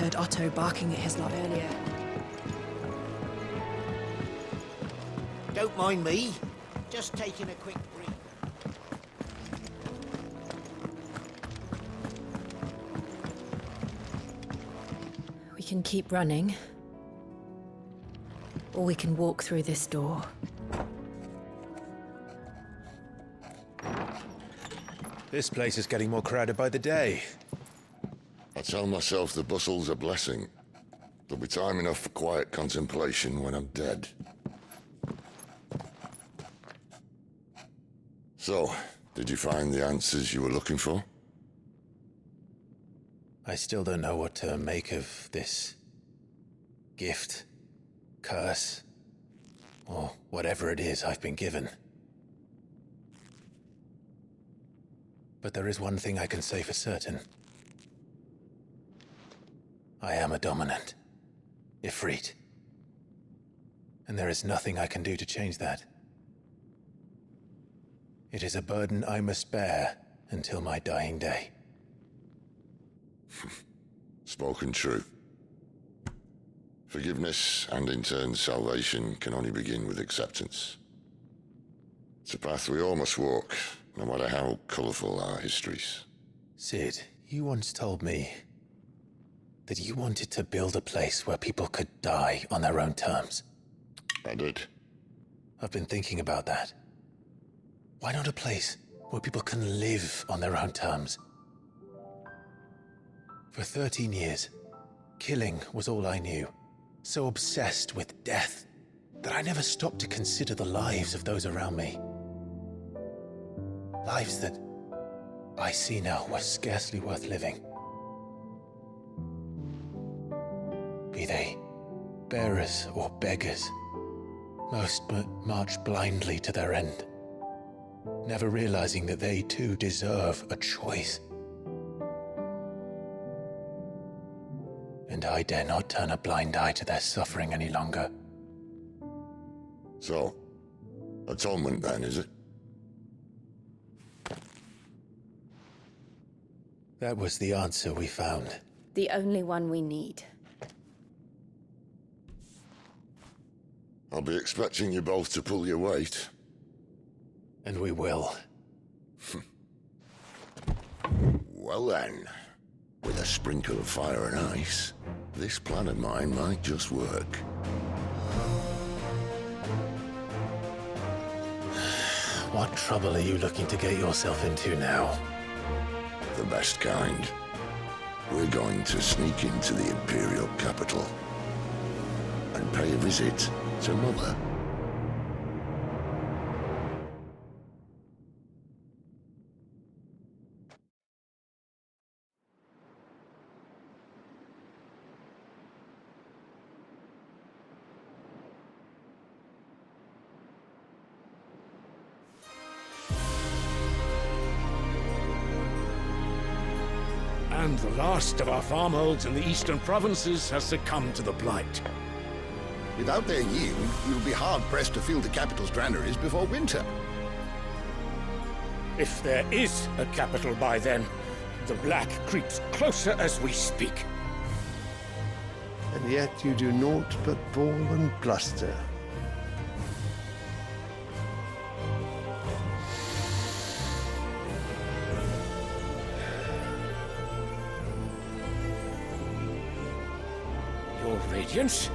heard Otto barking at his lot earlier. Don't mind me. Just taking a quick breathe. We can keep running, or we can walk through this door. This place is getting more crowded by the day. I tell myself the bustle's a blessing. There'll be time enough for quiet contemplation when I'm dead. So, did you find the answers you were looking for? I still don't know what to make of this gift, curse, or whatever it is I've been given. But there is one thing I can say for certain. I am a dominant, Ifrit. And there is nothing I can do to change that. It is a burden I must bear until my dying day. Spoken true. Forgiveness, and in turn salvation, can only begin with acceptance. It's a path we all must walk, no matter how colourful our histories. Sid, you once told me that you wanted to build a place where people could die on their own terms. I did. I've been thinking about that. Why not a place where people can live on their own terms? For 13 years, killing was all I knew. So obsessed with death that I never stopped to consider the lives of those around me. Lives that I see now were scarcely worth living. Be they bearers or beggars, most march blindly to their end, never realizing that they too deserve a choice. And I dare not turn a blind eye to their suffering any longer. So, atonement then, is it? That was the answer we found. The only one we need. I'll be expecting you both to pull your weight. And we will. Well then, with a sprinkle of fire and ice, this plan of mine might just work. What trouble are you looking to get yourself into now? The best kind. We're going to sneak into the Imperial capital and pay a visit to Mother. And the last of our farmholds in the eastern provinces has succumbed to the blight. Without their yield, you'll be hard-pressed to fill the capital's granaries before winter. If there is a capital by then, the black creeps closer as we speak. And yet you do naught but bawl and bluster. Your Radiance?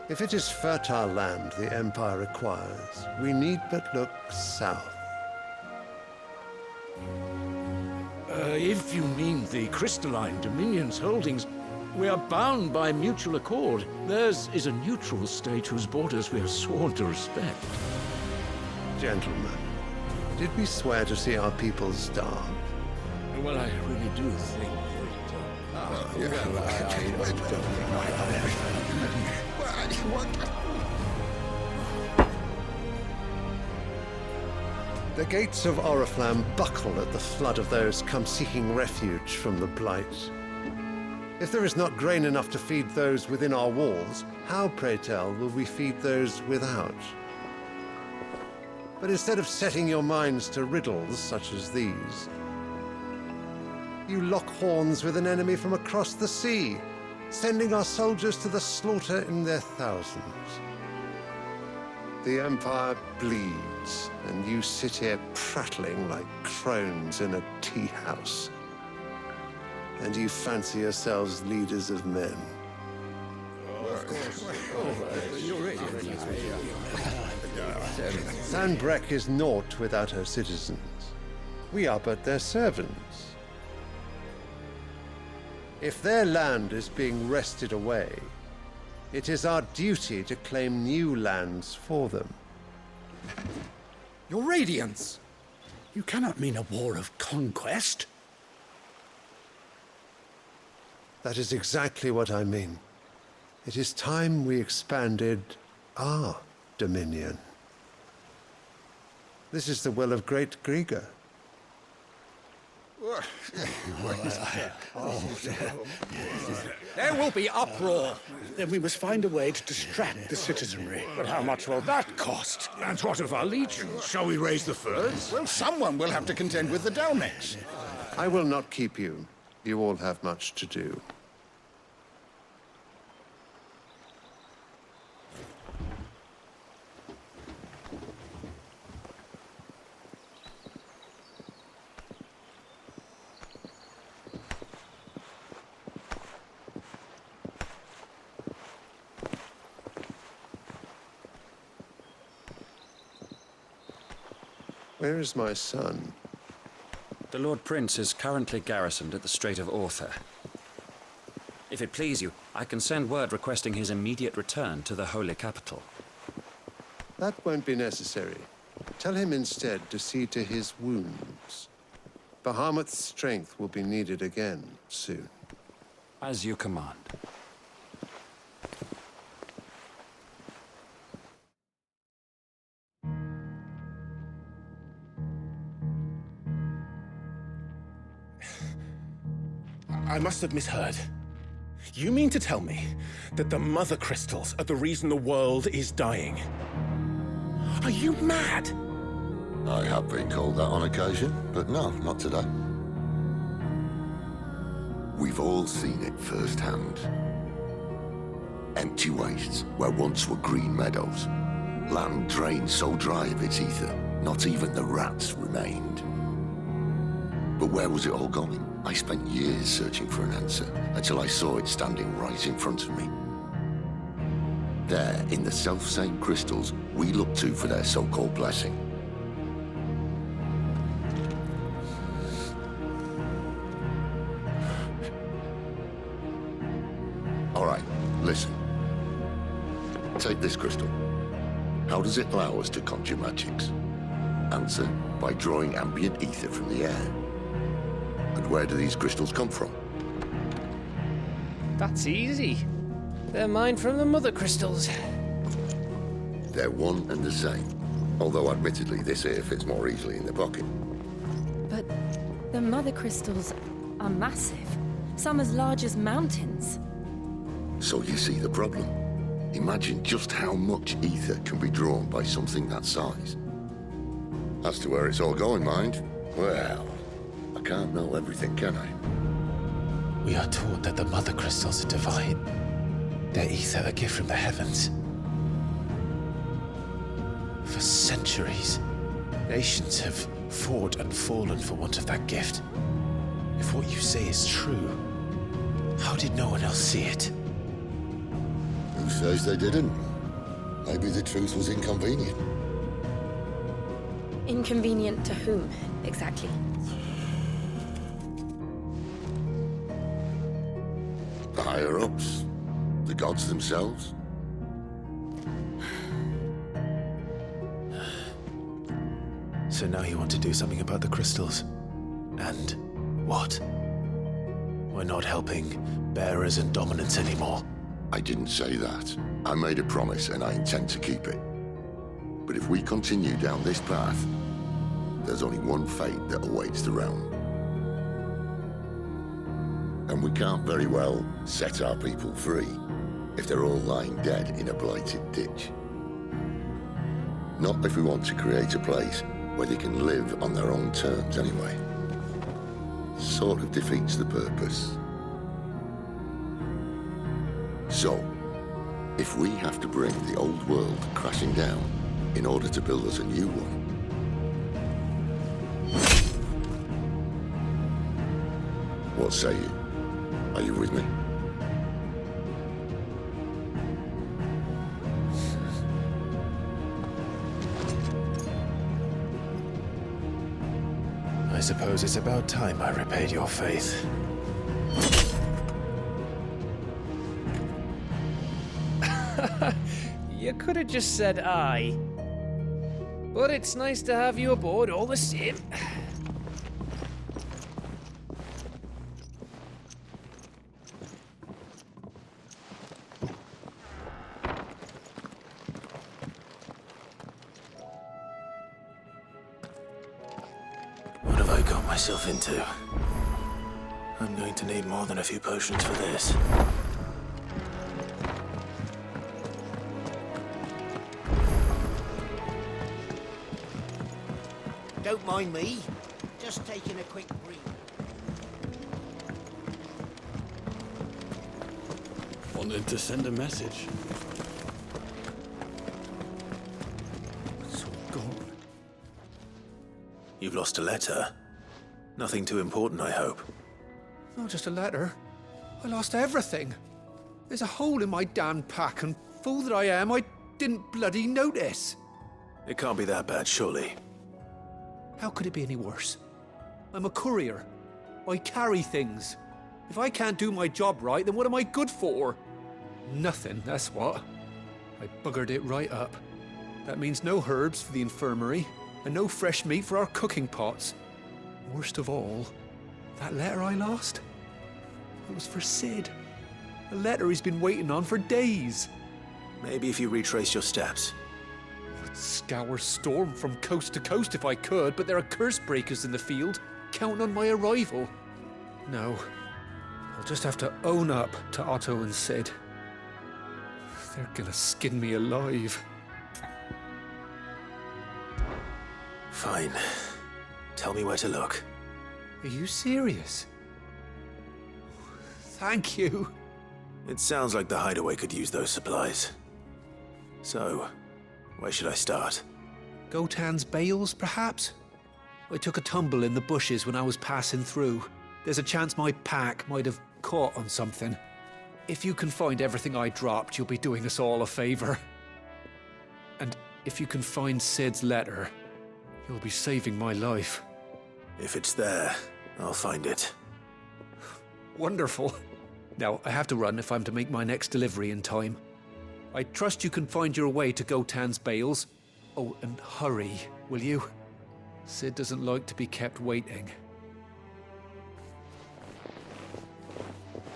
If it is fertile land the Empire requires, we need but look south. If you mean the crystalline Dominion's holdings, we are bound by mutual accord. Theirs is a neutral state whose borders we have sworn to respect. Gentlemen, did we swear to see our people starve? Well, I really do think The gates of Oriflamme buckle at the flood of those come seeking refuge from the Blight. If there is not grain enough to feed those within our walls, how, pray tell, will we feed those without? But instead of setting your minds to riddles such as these, you lock horns with an enemy from across the sea, sending our soldiers to the slaughter in their thousands. The Empire bleeds, and you sit here prattling like crones in a tea house. And you fancy yourselves leaders of men. Sanbreque is naught without her citizens. We are but their servants. If their land is being wrested away, it is our duty to claim new lands for them. Your Radiance! You cannot mean a war of conquest. That is exactly what I mean. It is time we expanded our dominion. This is the will of great Grieger. There will be uproar. Then we must find a way to distract the citizenry. But how much will that cost? And what of our legions? Shall we raise the furs? Well, someone will have to contend with the Dalmex. I will not keep you. You all have much to do. Where is my son? The Lord Prince is currently garrisoned at the Strait of Arthur. If it please you, I can send word requesting his immediate return to the Holy Capital. That won't be necessary. Tell him instead to see to his wounds. Bahamut's strength will be needed again soon. As you command. I must have misheard. You mean to tell me that the Mother Crystals are the reason the world is dying? Are you mad? I have been called that on occasion, but no, not today. We've all seen it firsthand. Empty wastes where once were green meadows. Land drained so dry of its ether, not even the rats remained. But where was it all going? I spent years searching for an answer, until I saw it standing right in front of me. There, in the self-same crystals we look to for their so-called blessing. All right, listen. Take this crystal. How does it allow us to conjure magics? Answer, by drawing ambient ether from the air. And where do these crystals come from? That's easy. They're mined from the Mother Crystals. They're one and the same. Although admittedly this here fits more easily in the pocket. But the Mother Crystals are massive. Some as large as mountains. So you see the problem. Imagine just how much ether can be drawn by something that size. As to where it's all going, mind, well, I can't know everything, can I? We are taught that the Mother Crystals are divine. Their ether a gift from the heavens. For centuries, nations have fought and fallen for want of that gift. If what you say is true, how did no one else see it? Who says they didn't? Maybe the truth was inconvenient. Inconvenient to whom, exactly? The higher-ups? The gods themselves? So now you want to do something about the crystals? And what? We're not helping bearers and dominants anymore. I didn't say that. I made a promise and I intend to keep it. But if we continue down this path, there's only one fate that awaits the realm. And we can't very well set our people free if they're all lying dead in a blighted ditch. Not if we want to create a place where they can live on their own terms anyway. Sort of defeats the purpose. So, if we have to bring the old world crashing down in order to build us a new one, what say you? Are you with me? I suppose it's about time I repaid your faith. You could have just said aye. But it's nice to have you aboard all the same. What have I got myself into? I'm going to need more than a few potions for this. Don't mind me. Just taking a quick breathe. Wanted to send a message. It's all gone. You've lost a letter. Nothing too important, I hope. Not just a letter. I lost everything. There's a hole in my damn pack, and fool that I am, I didn't bloody notice. It can't be that bad, surely. How could it be any worse? I'm a courier. I carry things. If I can't do my job right, then what am I good for? Nothing, that's what. I buggered it right up. That means no herbs for the infirmary, and no fresh meat for our cooking pots. Worst of all, that letter I lost? It was for Sid. A letter he's been waiting on for days. Maybe if you retrace your steps. I'd scour Storm from coast to coast if I could, but there are curse breakers in the field, counting on my arrival. No, I'll just have to own up to Otto and Sid. They're gonna skin me alive. Fine. Tell me where to look. Are you serious? Thank you. It sounds like the hideaway could use those supplies. So, where should I start? Gotan's bales, perhaps? I took a tumble in the bushes when I was passing through. There's a chance my pack might have caught on something. If you can find everything I dropped, you'll be doing us all a favor. And if you can find Sid's letter, you'll be saving my life. If it's there, I'll find it. Wonderful. Now, I have to run if I'm to make my next delivery in time. I trust you can find your way to Gotan's bales. Oh, and hurry, will you? Sid doesn't like to be kept waiting.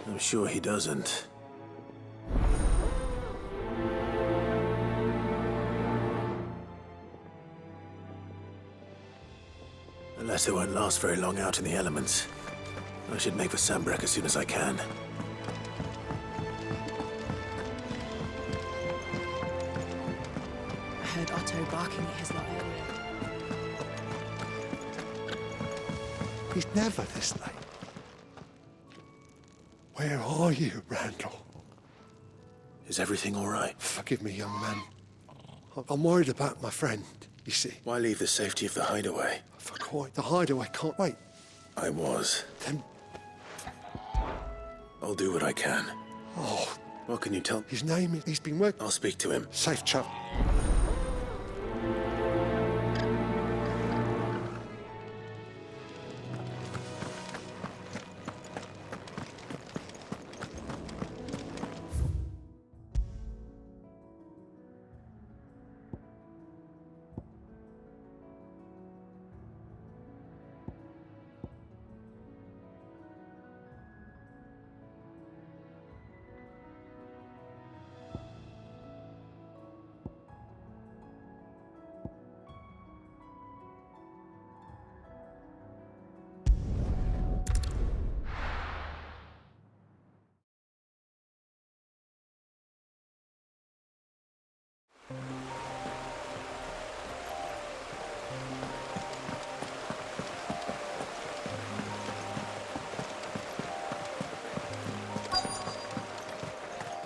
I'm sure he doesn't. The letter won't last very long out in the elements. I should make for Sambrek as soon as I can. I heard Otto barking at his lot earlier. He's never this late. Where are you, Randall? Is everything all right? Forgive me, young man. I'm worried about my friend, you see. Why leave the safety of the hideaway? For quite the hideaway can't wait. I was. Then, I'll do what I can. oh, What can you tell? his name is, he's been working. I'll speak to him. Safe chap.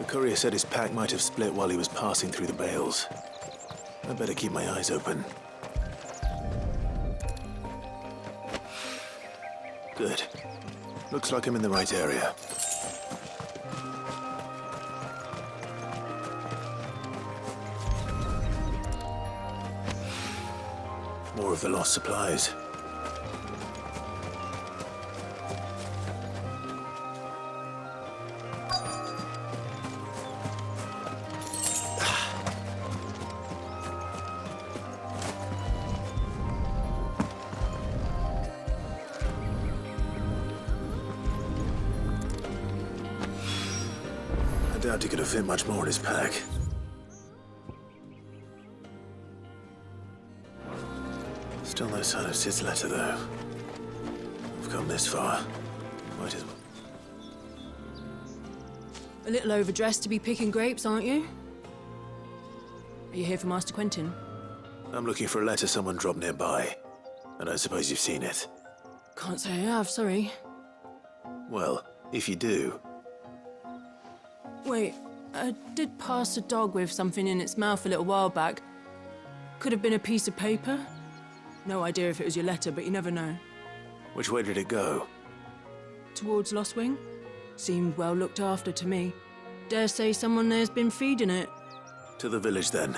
The courier said his pack might have split while he was passing through the bales. I better keep my eyes open. Good. Looks like I'm in the right area. More of the lost supplies. I doubt he could have fit much more in his pack. Still no sign of Sid's letter, though. I've come this far. Might as well. A little overdressed to be picking grapes, aren't you? Are you here for Master Quentin? I'm looking for a letter someone dropped nearby. I don't suppose you've seen it. Can't say I have, sorry. Well, if you do, Wait, I did pass a dog with something in its mouth a little while back. Could have been a piece of paper. No idea if it was your letter, but you never know. which way did it go? Towards Lost Wing. Seemed well looked after to me. Dare say someone there's been feeding it. To the village, then.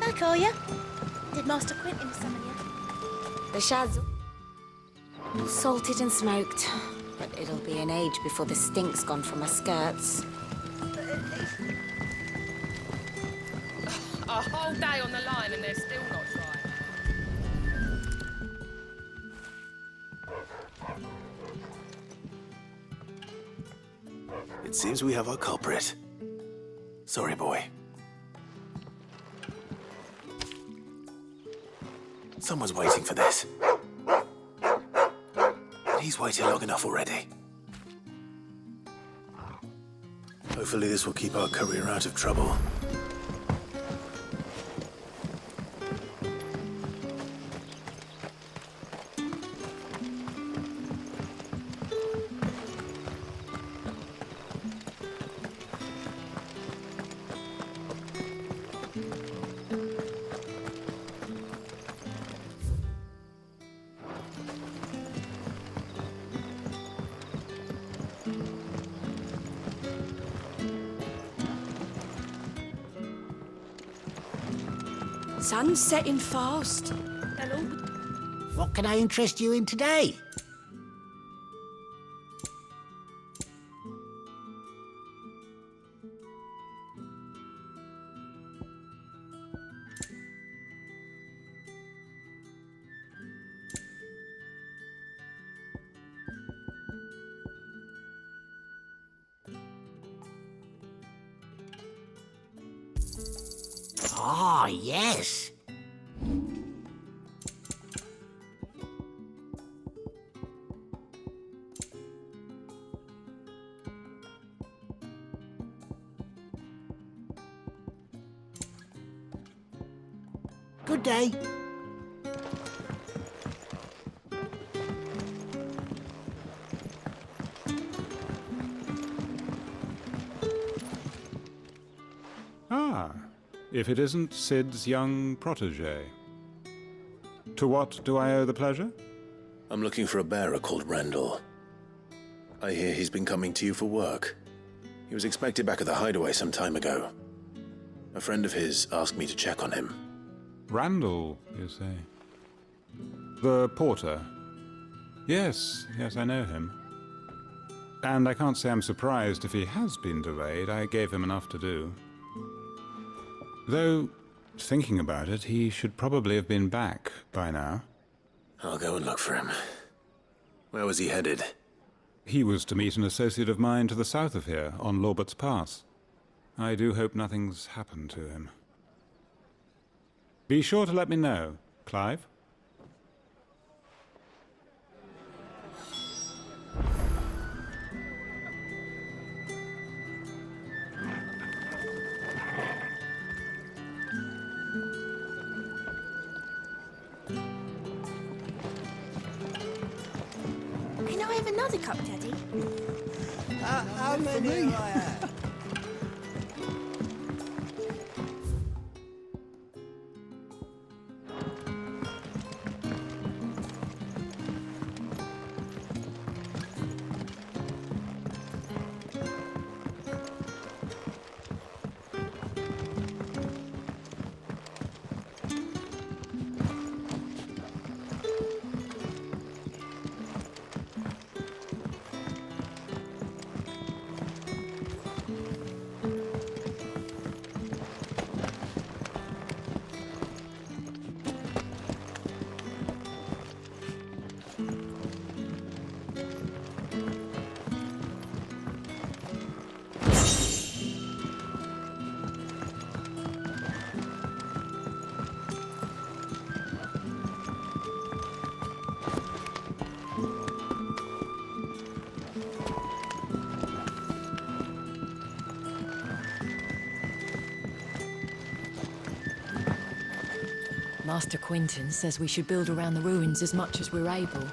Back, are you? Did Master Quentin summon you? The shad's all salted and smoked, but it'll be an age before the stink's gone from my skirts. A whole day on the line and they're still not dry. It seems we have our culprit. Sorry, boy. Someone's waiting for this. And he's waited long enough already. Hopefully this will keep our courier out of trouble. Sun's setting fast. Hello. What can I interest you in today? Ah, yes. Good day. Ah, if it isn't Sid's young protege. To what do I owe the pleasure? I'm looking for a bearer called Randall. I hear he's been coming to you for work. He was expected back at the hideaway some time ago. A friend of his asked me to check on him. Randall, you say? The porter? Yes, I know him. And I can't say I'm surprised if he has been delayed. I gave him enough to do. Though, thinking about it, he should probably have been back by now. I'll go and look for him. Where was he headed? He was to meet an associate of mine to the south of here, on Lorbert's Pass. I do hope nothing's happened to him. Be sure to let me know, Clive. Can I have another cup, Daddy? How many do I have? Master Quinton says we should build around the ruins as much as we're able.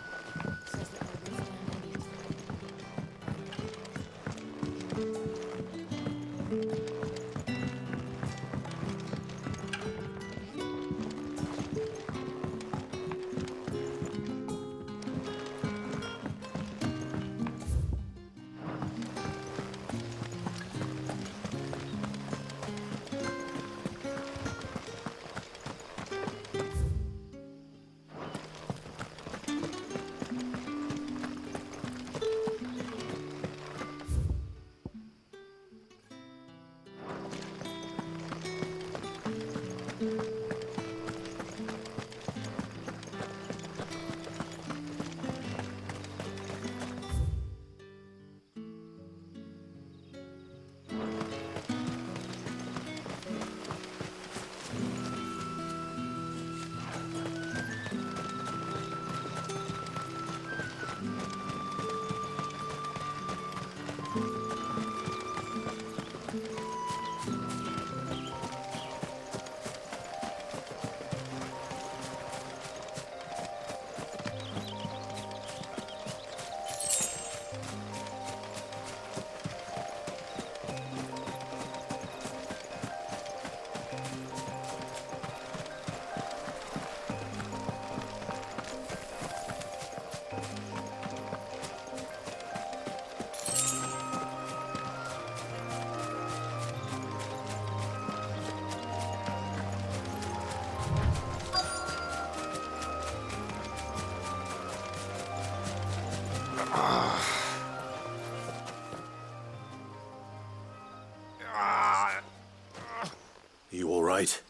You all right?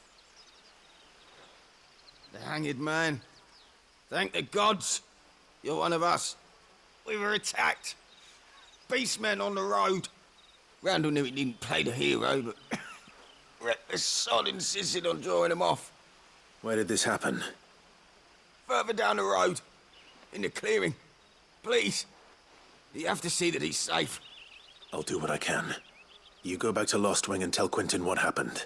The hanged man. Thank the gods. You're one of us. We were attacked. Beastmen on the road. Randall knew he didn't play the hero, but reckless sod insisted on drawing him off. Where did this happen? Further down the road. In the clearing. Please. You have to see that he's safe. I'll do what I can. You go back to Lost Wing and tell Quinton what happened.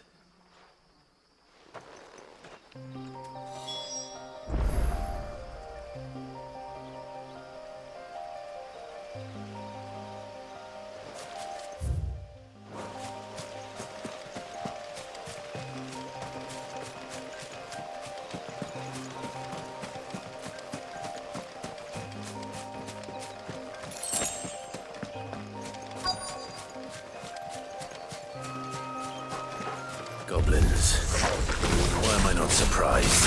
Goblins. Why am I not surprised?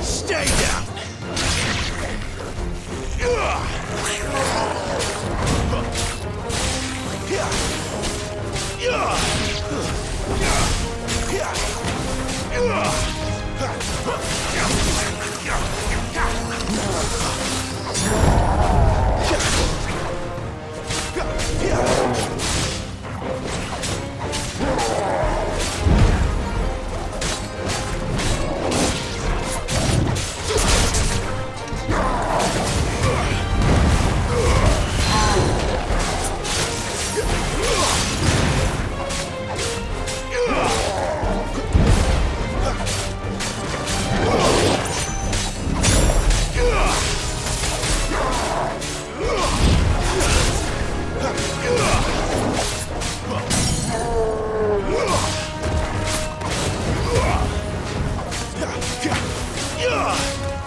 Stay down!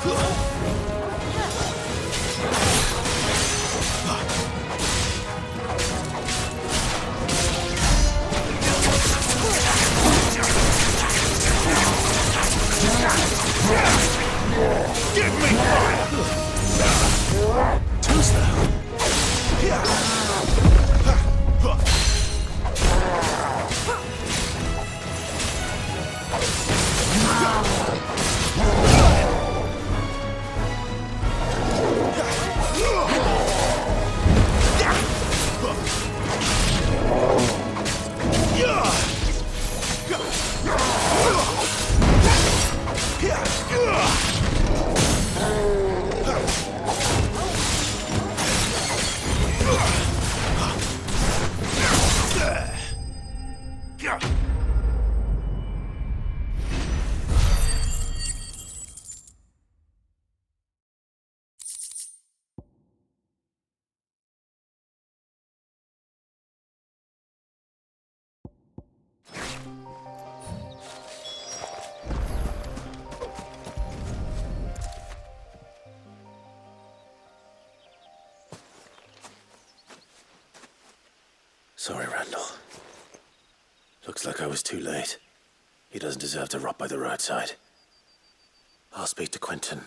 Give me fire! Too slow. Sorry, Randall. Looks like I was too late. He doesn't deserve to rot by the roadside. I'll speak to Quentin.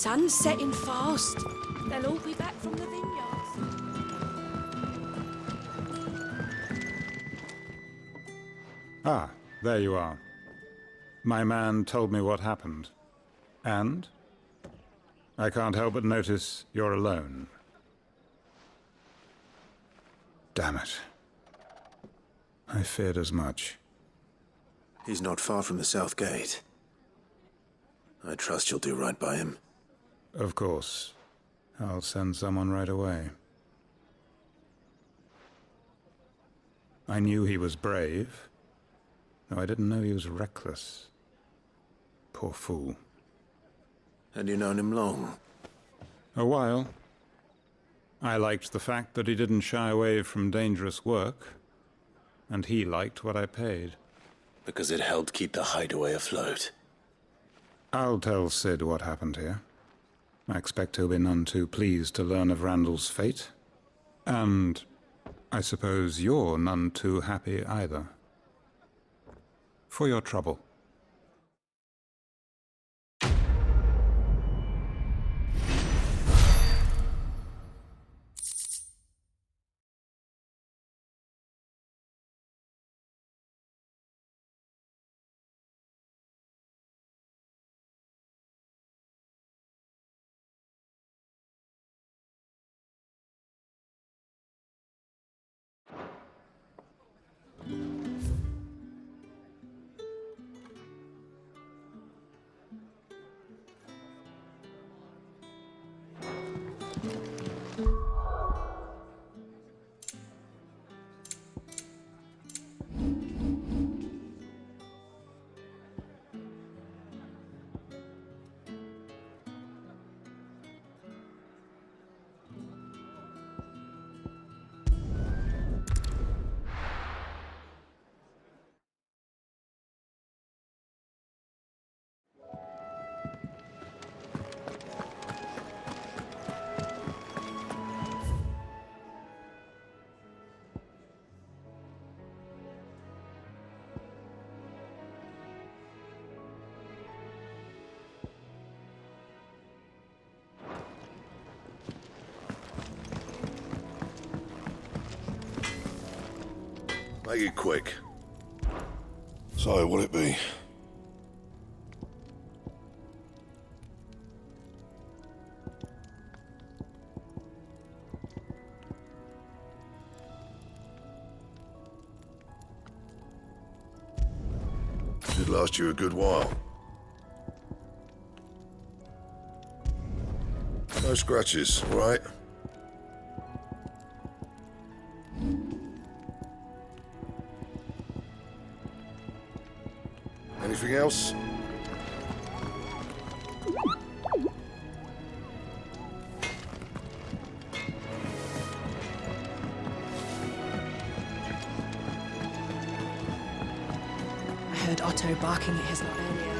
Sun's setting fast. They'll all be back from the vineyards. Ah, there you are. My man told me what happened. And? I can't help but notice you're alone. Damn it. I feared as much. He's not far from the South Gate. I trust you'll do right by him. Of course. I'll send someone right away. I knew he was brave, though I didn't know he was reckless. Poor fool. Had you known him long? A while. I liked the fact that he didn't shy away from dangerous work, and he liked what I paid. Because it helped keep the hideaway afloat. I'll tell Sid what happened here. I expect he'll be none too pleased to learn of Randall's fate. And I suppose you're none too happy either. For your trouble. Make it quick. So, what'll it be? Should last you a good while. No scratches, all right? Anything else? I heard Otto barking at his lot earlier.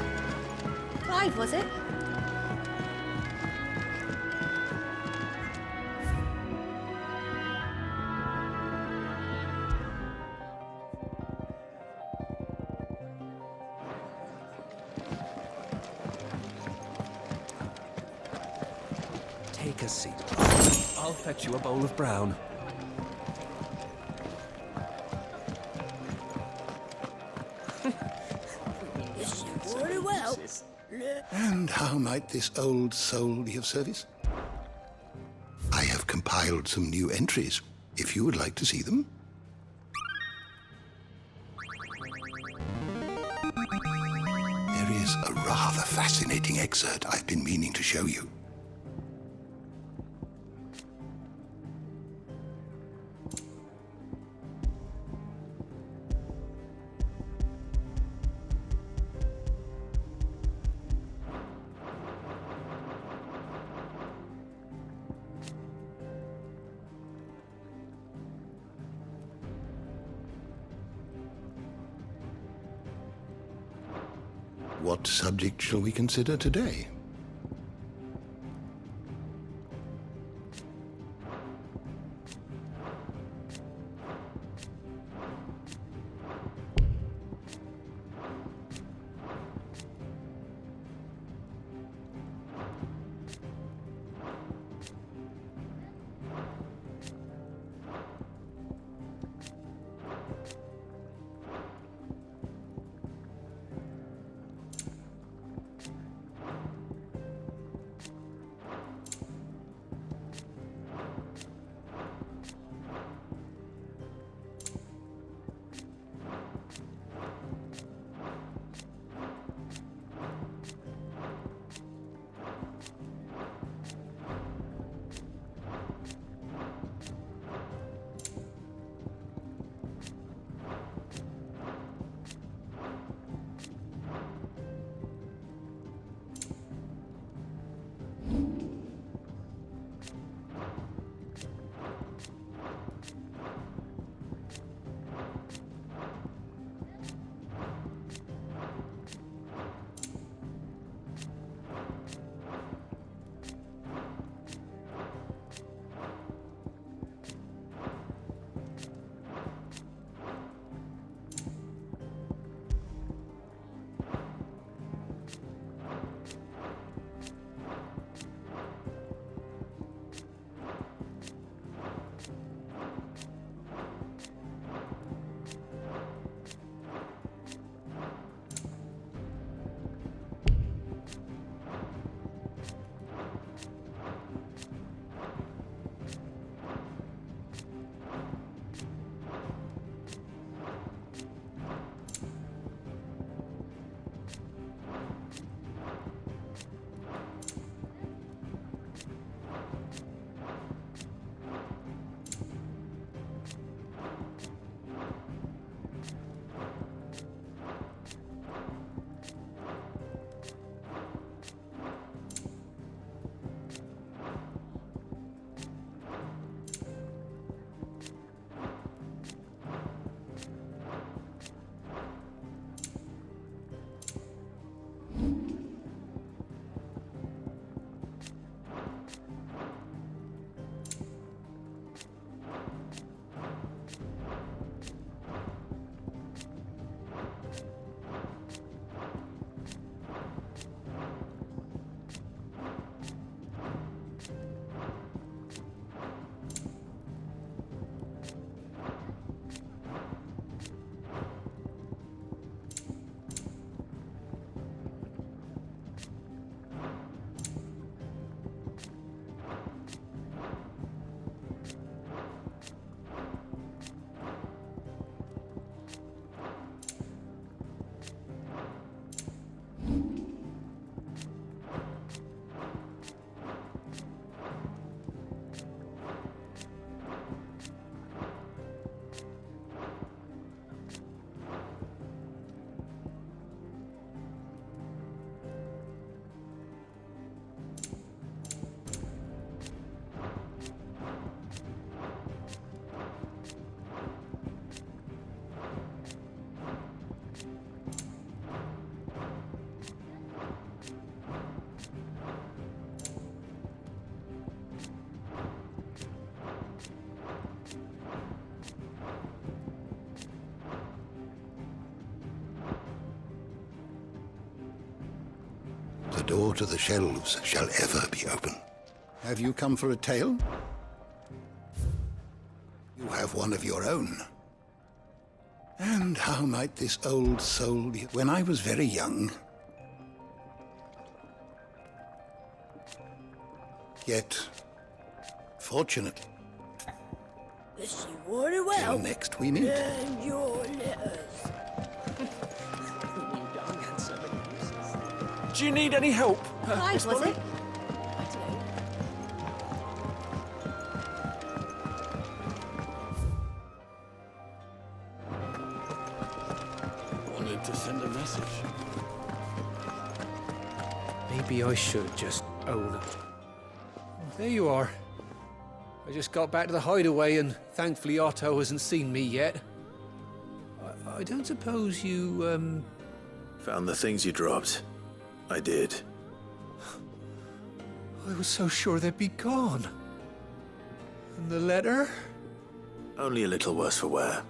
Clive, was it? Take a seat. I'll fetch you a bowl of brown. Very well. And how might this old soul be of service? I have compiled some new entries, if you would like to see them. There is a rather fascinating excerpt I've been meaning to show you. What subject shall we consider today? the door to the shelves shall ever be open. Have you come for a tale? You have one of your own. And how might this old soul be? When I was very young, yet fortunate, Yes, you are well. till next we meet. And your letters. Do you need any help? Clive, was it? Wanted to send a message. Maybe I should just own it. There you are. I just got back to the hideaway and thankfully Otto hasn't seen me yet. I don't suppose you, Found the things you dropped. I did. I was so sure they'd be gone. And the letter? Only a little worse for wear.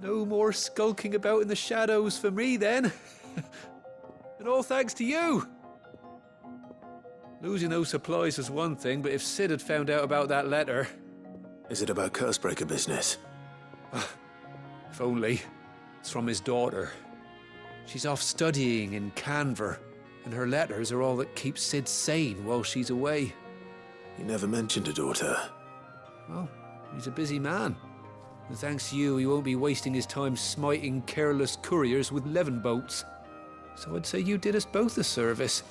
No more skulking about in the shadows for me, then. And all thanks to you. Losing those supplies was one thing, but if Sid had found out about that letter... Is it about Cursebreaker business? If only. It's from his daughter. She's off studying in Canver, and her letters are all that keeps Sid sane while she's away. You never mentioned a daughter. Well, he's a busy man. And thanks to you, he won't be wasting his time smiting careless couriers with levin bolts. So I'd say you did us both a service.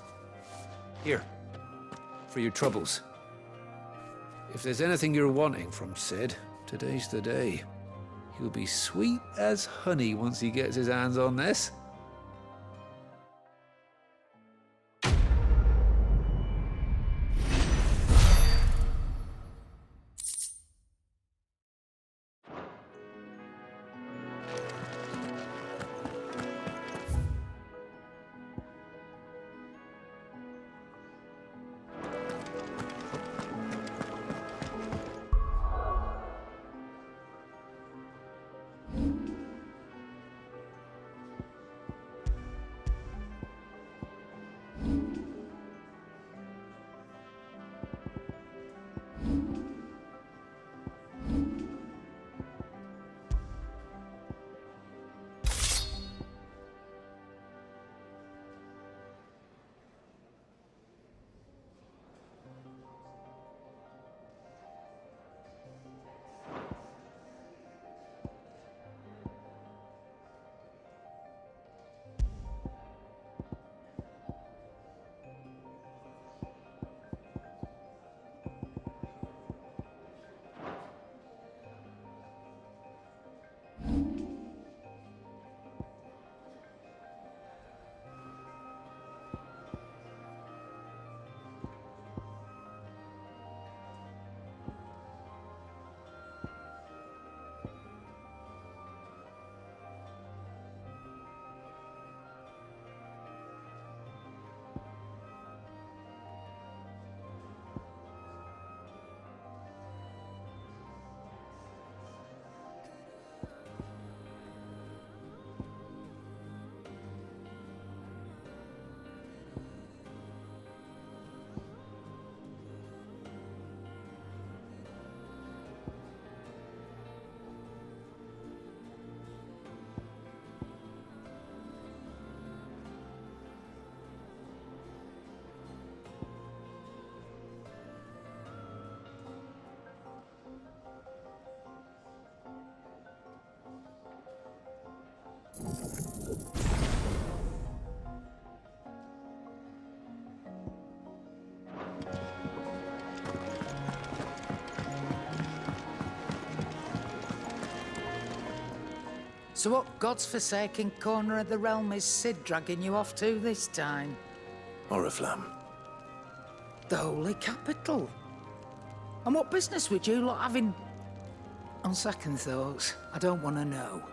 Here, for your troubles. If there's anything you're wanting from Sid, today's the day. He'll be sweet as honey once he gets his hands on this. So what god's-forsaken corner of the realm is Sid dragging you off to this time? Oriflamme. The Holy Capital. And what business would you lot have in... On second thoughts, I don't want to know.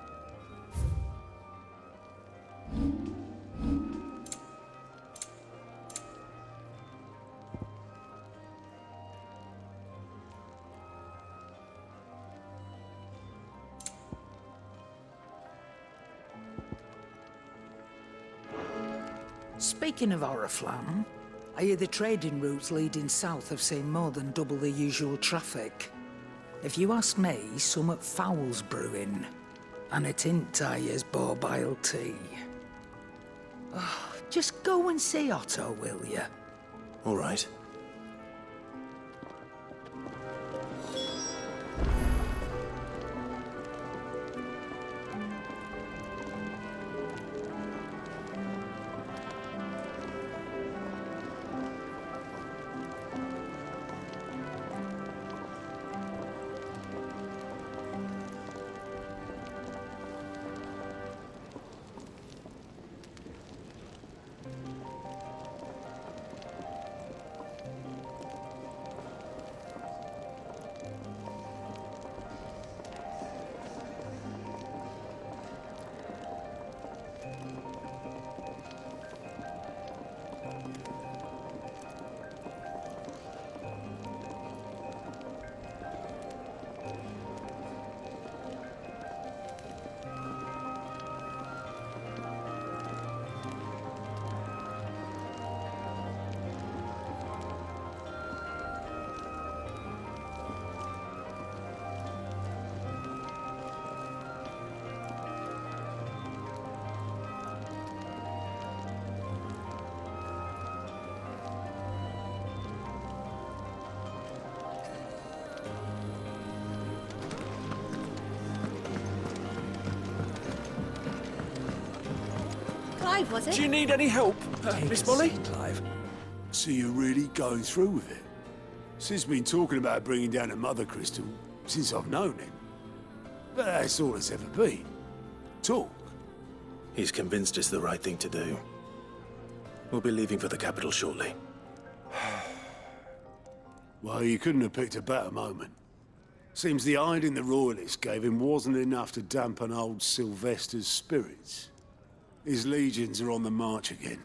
Speaking of Oriflamme, I hear the trading routes leading south have seen more than double the usual traffic. If you ask me, somewhat foul's brewing. And it ain't Tyre's borbile tea. Oh, just go and see Otto, will you? All right. Clive, was it? Do you need any help, Miss Molly? Clive. So you're really going through with it? Sid's been talking about bringing down a mother crystal since I've known him. But that's all it's ever been. Talk. He's convinced it's the right thing to do. We'll be leaving for the capital shortly. Well, you couldn't have picked a better moment. Seems the hiding the Royalists gave him wasn't enough to dampen old Sylvester's spirits. His legions are on the march again.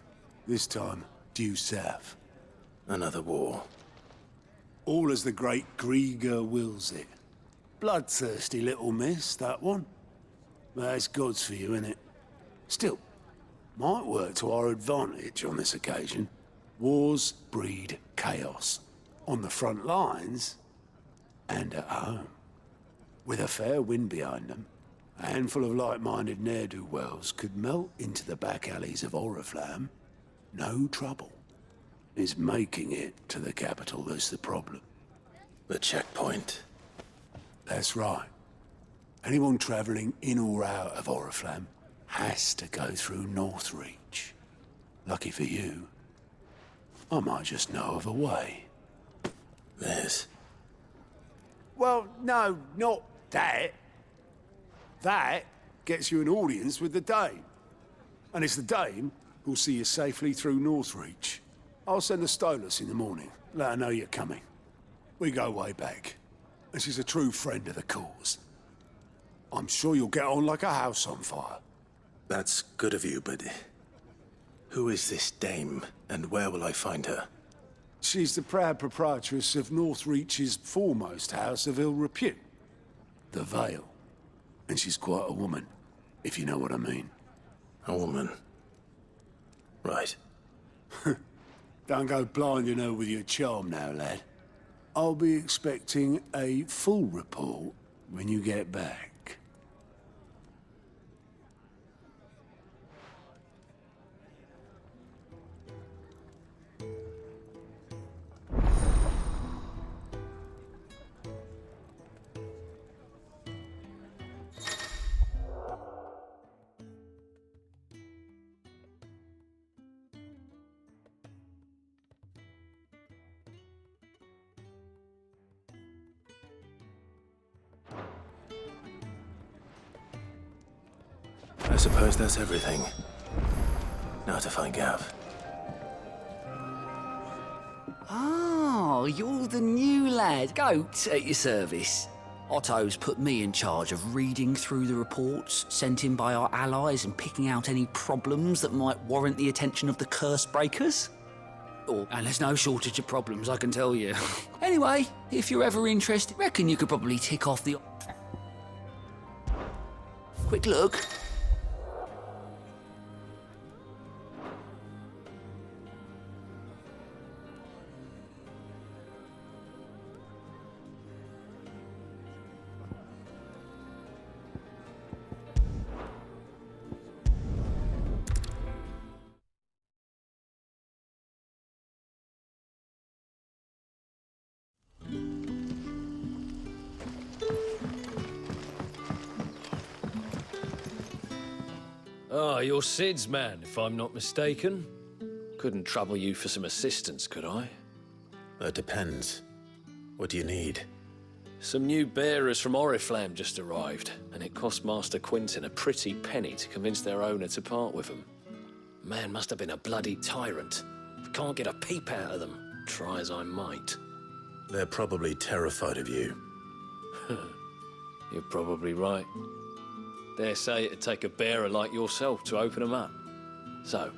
This time, due south. Another war. All as the great Grieger wills it. Bloodthirsty little miss, that one. That's God's for you, innit? Still, might work to our advantage on this occasion. Wars breed chaos. On the front lines, and at home. With a fair wind behind them, a handful of like-minded ne'er-do-wells could melt into the back alleys of Oriflamme. No trouble. It's making it to the capital that's the problem. The checkpoint. That's right. Anyone travelling in or out of Oriflamme has to go through Northreach. Lucky for you, I might just know of a way. This? Well, no, not that. That gets you an audience with the Dame. And it's the Dame who'll see you safely through Northreach. I'll send the Stolas in the morning. Let her know you're coming. We go way back. And she's a true friend of the cause. I'm sure you'll get on like a house on fire. That's good of you, but... who is this Dame, and where will I find her? She's the proud proprietress of Northreach's foremost house of ill repute. The Vale. And she's quite a woman, if you know what I mean. A woman? Right. Don't go blinding her with your charm now, lad. I'll be expecting a full report when you get back. I suppose that's everything. Now to find Gav. Oh, you're the new lad. Goat at your service. Otto's put me in charge of reading through the reports sent in by our allies and picking out any problems that might warrant the attention of the curse breakers. And there's no shortage of problems, I can tell you. Anyway, if you're ever interested, reckon you could probably tick off the... Quick look. Ah, you're Sid's man, if I'm not mistaken. Couldn't trouble you for some assistance, could I? That depends. What do you need? Some new bearers from Oriflamme just arrived, and it cost Master Quinton a pretty penny to convince their owner to part with them. Man must have been a bloody tyrant. Can't get a peep out of them, try as I might. They're probably terrified of you. You're probably right. Dare say it'd take a bearer like yourself to open them up. So,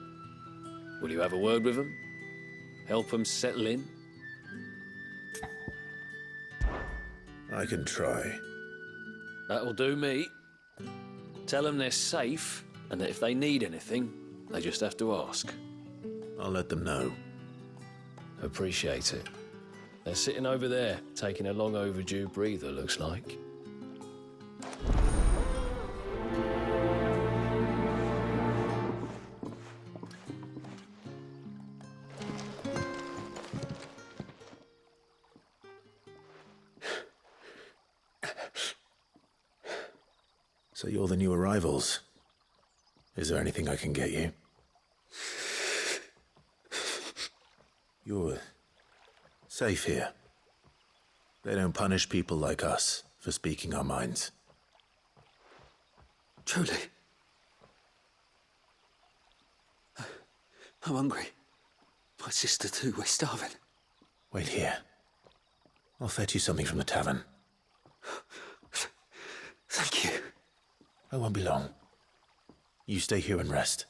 will you have a word with them? Help them settle in? I can try. That'll do me. Tell them they're safe, and that if they need anything, they just have to ask. I'll let them know. Appreciate it. They're sitting over there, taking a long overdue breather, looks like. So you're the new arrivals. Is there anything I can get you? You're safe here. They don't punish people like us for speaking our minds. Truly. I'm hungry. My sister too, we're starving. Wait here. I'll fetch you something from the tavern. Thank you. I won't be long. You stay here and rest.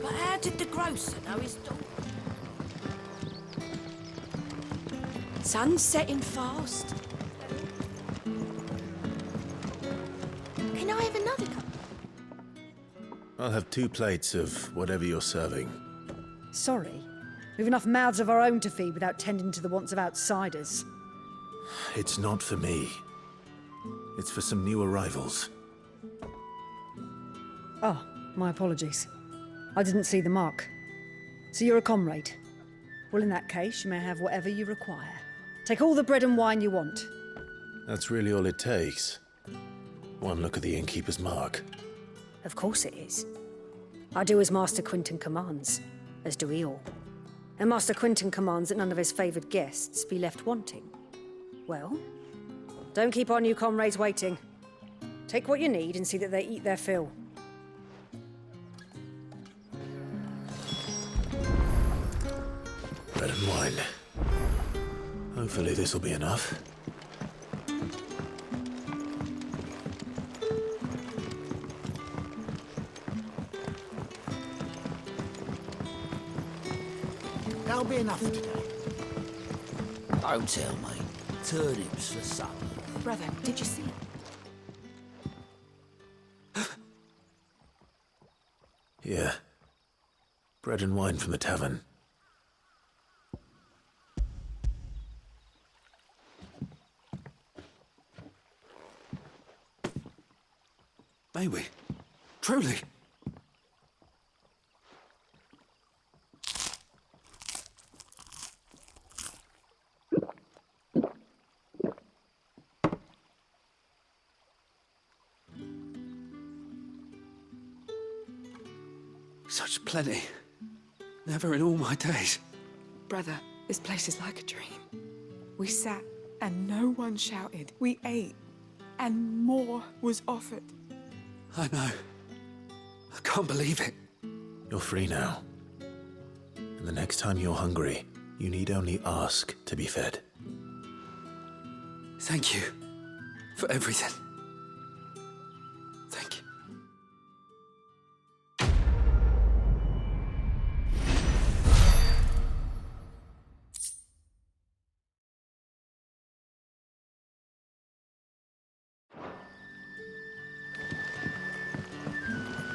But how did the grocer know his daughter? Sun's setting fast. Can I have another cup? I'll have 2 plates of whatever you're serving. Sorry. We've enough mouths of our own to feed without tending to the wants of outsiders. It's not for me. It's for some new arrivals. Oh, my apologies. I didn't see the mark. So you're a comrade? Well, in that case, you may have whatever you require. Take all the bread and wine you want. That's really all it takes. One look at the innkeeper's mark. Of course it is. I do as Master Quinton commands, as do we all. And Master Quinton commands that none of his favoured guests be left wanting. Well, don't keep our new comrades waiting. Take what you need and see that they eat their fill. Bread and wine. Hopefully this'll be enough. That'll be enough for today. Don't tell me. Turnips for supper. Brother, did you see? Yeah. Bread and wine from the tavern. May we? Truly? Such plenty. Never in all my days. Brother, this place is like a dream. We sat and no one shouted. We ate and more was offered. I know. I can't believe it. You're free now. And the next time you're hungry, you need only ask to be fed. Thank you for everything. Thank you.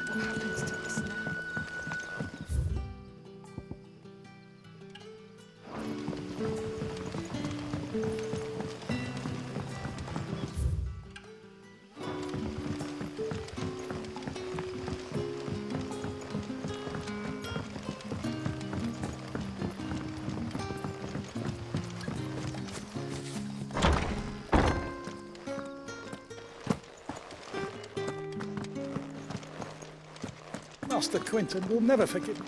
What happens to this now? Master Quinton will never forgive me.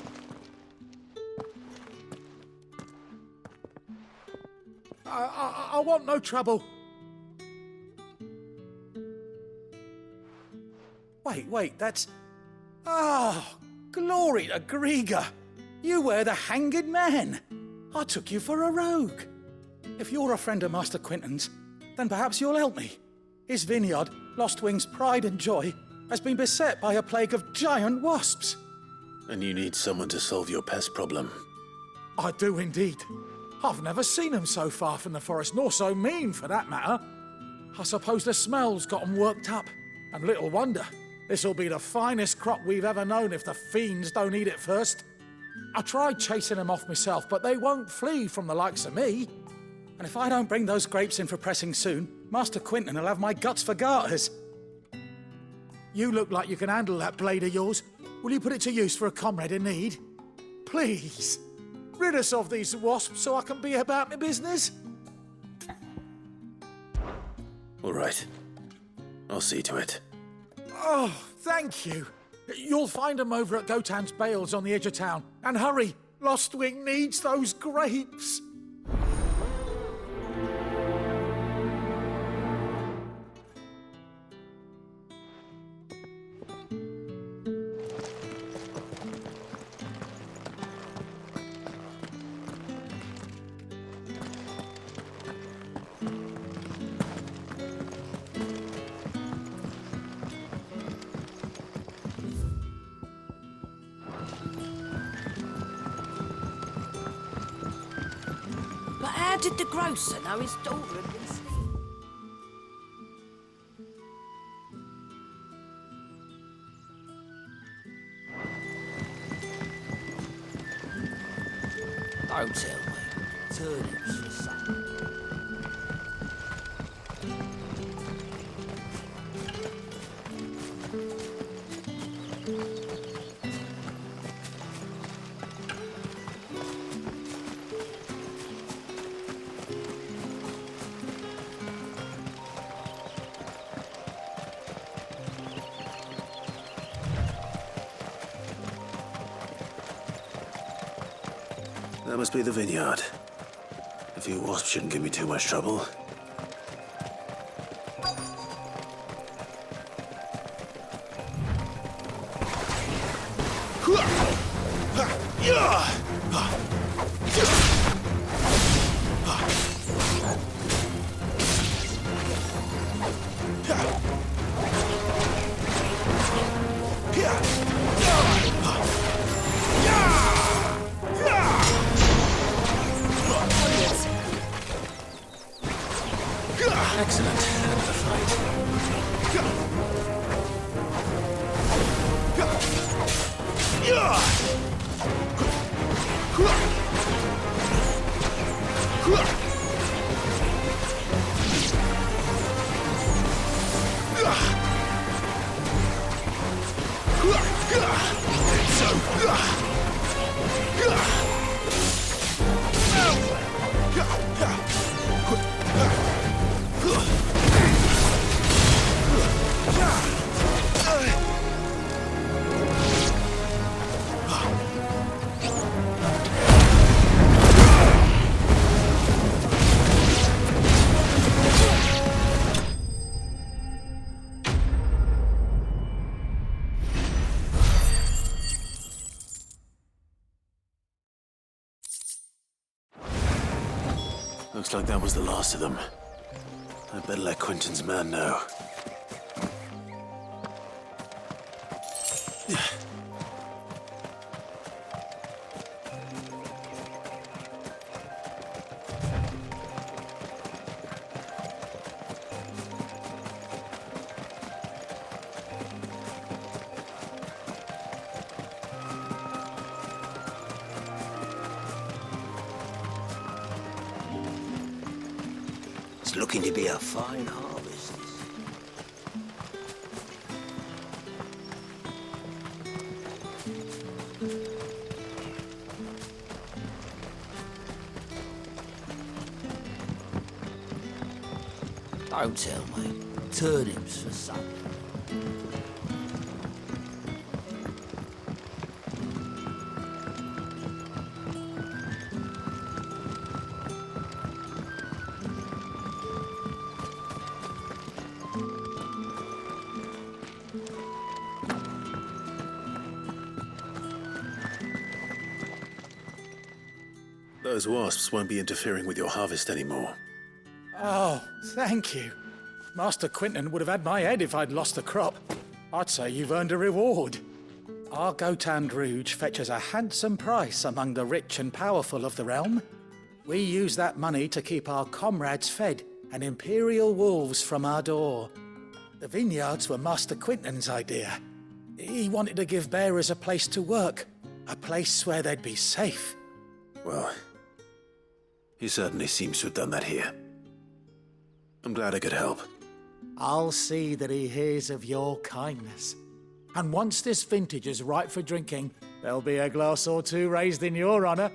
I want no trouble. Wait, that's... Oh, glory to Griga! You were the Hanged Man! I took you for a rogue. If you're a friend of Master Quinton's, then perhaps you'll help me. His vineyard, Lostwing's pride and joy, has been beset by a plague of giant wasps. And you need someone to solve your pest problem. I do indeed. I've never seen them so far from the forest, nor so mean, for that matter. I suppose the smell's got them worked up. And little wonder. This'll be the finest crop we've ever known if the fiends don't eat it first. I tried chasing them off myself, but they won't flee from the likes of me. And if I don't bring those grapes in for pressing soon, Master Quinton will have my guts for garters. You look like you can handle that blade of yours. Will you put it to use for a comrade in need? Please, rid us of these wasps so I can be about my business. All right. I'll see to it. Oh, thank you. You'll find them over at Gotan's Bales on the edge of town. And hurry, Lostwing needs those grapes. But how did the grocer know his daughter had been seen? Don't tell me. Turnips for supper. That must be the vineyard. A few wasps shouldn't give me too much trouble. Excellent. Another Looks like that was the last of them. I better let Quinton's man know. It's looking to be a fine harvest. Don't tell me. Turnips for supper. Those wasps won't be interfering with your harvest anymore. Oh, thank you. Master Quinton would have had my head if I'd lost the crop. I'd say you've earned a reward. Our Gotand Rouge fetches a handsome price among the rich and powerful of the realm. We use that money to keep our comrades fed and imperial wolves from our door. The vineyards were Master Quinton's idea. He wanted to give bearers a place to work, a place where they'd be safe. Well, he certainly seems to have done that here. I'm glad I could help. I'll see that he hears of your kindness. And once this vintage is ripe for drinking, there'll be a glass or two raised in your honour.